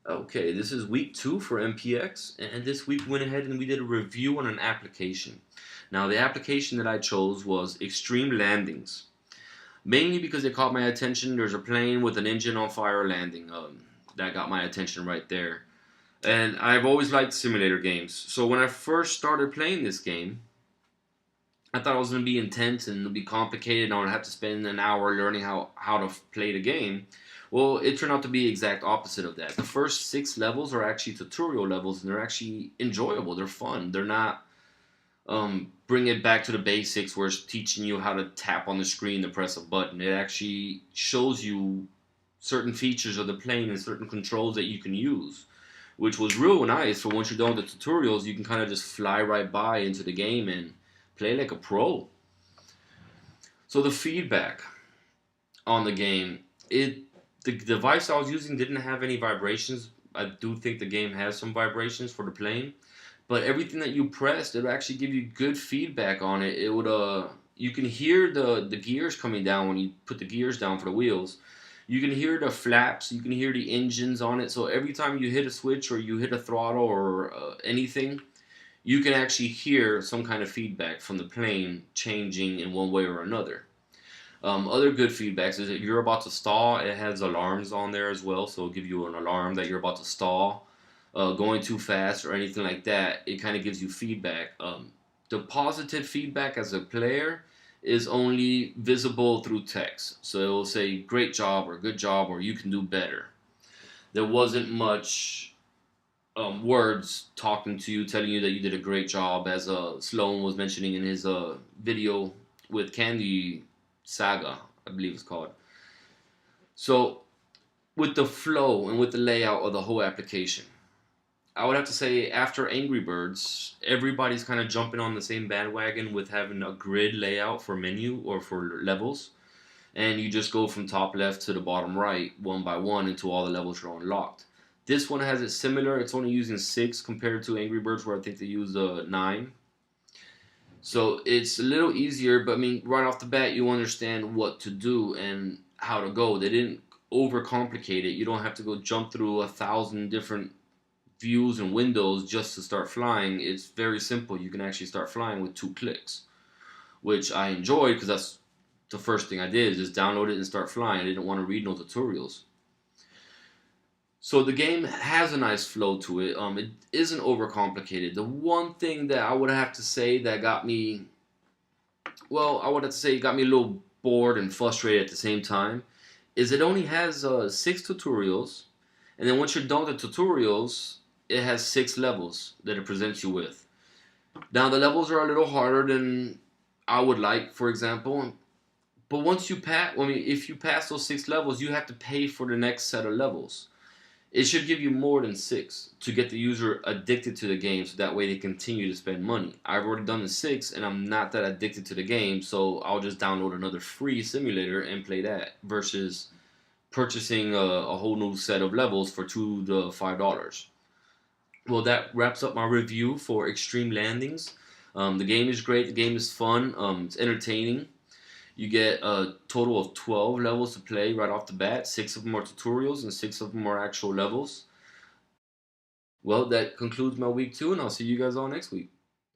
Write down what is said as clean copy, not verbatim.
Okay, this is week 2 for MPX, and this week we went ahead and we did a review on an application. Now, the application that I chose was Extreme Landings, mainly because it caught my attention. There's a plane with an engine on fire landing. That got my attention right there. And I've always liked simulator games. So when I first started playing this game, I thought it was going to be intense and it'll be complicated and I would have to spend an hour learning how to play the game. Well, it turned out to be the exact opposite of that. The first 6 levels are actually tutorial levels and they're actually enjoyable. They're fun. They're not bring it back to the basics where it's teaching you how to tap on the screen to press a button. It actually shows you certain features of the plane and certain controls that you can use, which was real nice. For once you're done with the tutorials, you can kind of just fly right by into the game and play like a pro. So the feedback on the game, the device I was using didn't have any vibrations. I do think the game has some vibrations for the plane, but everything that you pressed, it would actually give you good feedback on it. It would you can hear the gears coming down when you put the gears down for the wheels. You can hear the flaps, you can hear the engines on it. So every time you hit a switch or you hit a throttle or anything, you can actually hear some kind of feedback from the plane changing in one way or another. Other good feedbacks is if you're about to stall, it has alarms on there as well, so it'll give you an alarm that you're about to stall, going too fast or anything like that. It kind of gives you feedback. The positive feedback as a player is only visible through text, so it will say great job or good job or you can do better. There wasn't much words talking to you, telling you that you did a great job, as Sloan was mentioning in his video with Candy Saga, I believe it's called. So, with the flow and with the layout of the whole application, I would have to say after Angry Birds, everybody's kind of jumping on the same bandwagon with having a grid layout for menu or for levels. And you just go from top left to the bottom right, one by one, until all the levels are unlocked. This one has it similar. It's only using 6 compared to Angry Birds, where I think they use 9. So it's a little easier, but I mean, right off the bat, you understand what to do and how to go. They didn't overcomplicate it. You don't have to go jump through 1,000 different views and windows just to start flying. It's very simple. You can actually start flying with 2 clicks, which I enjoyed because that's the first thing I did, is just download it and start flying. I didn't want to read no tutorials. So the game has a nice flow to it. It isn't overcomplicated. The one thing that I would have to say that got me, well, I would have to say it got me a little bored and frustrated at the same time, is it only has 6 tutorials, and then once you're done with the tutorials, it has 6 levels that it presents you with. Now the levels are a little harder than I would like, for example. But once you pass, I mean, if you pass those 6 levels, you have to pay for the next set of levels. It should give you more than 6 to get the user addicted to the game, so that way they continue to spend money. I've already done the 6 and I'm not that addicted to the game, so I'll just download another free simulator and play that versus purchasing a whole new set of levels for $2 to $5. Well, that wraps up my review for Extreme Landings. The game is great, the game is fun, it's entertaining. You get a total of 12 levels to play right off the bat. 6 of them are tutorials and 6 of them are actual levels. Well, that concludes my week 2, and I'll see you guys all next week.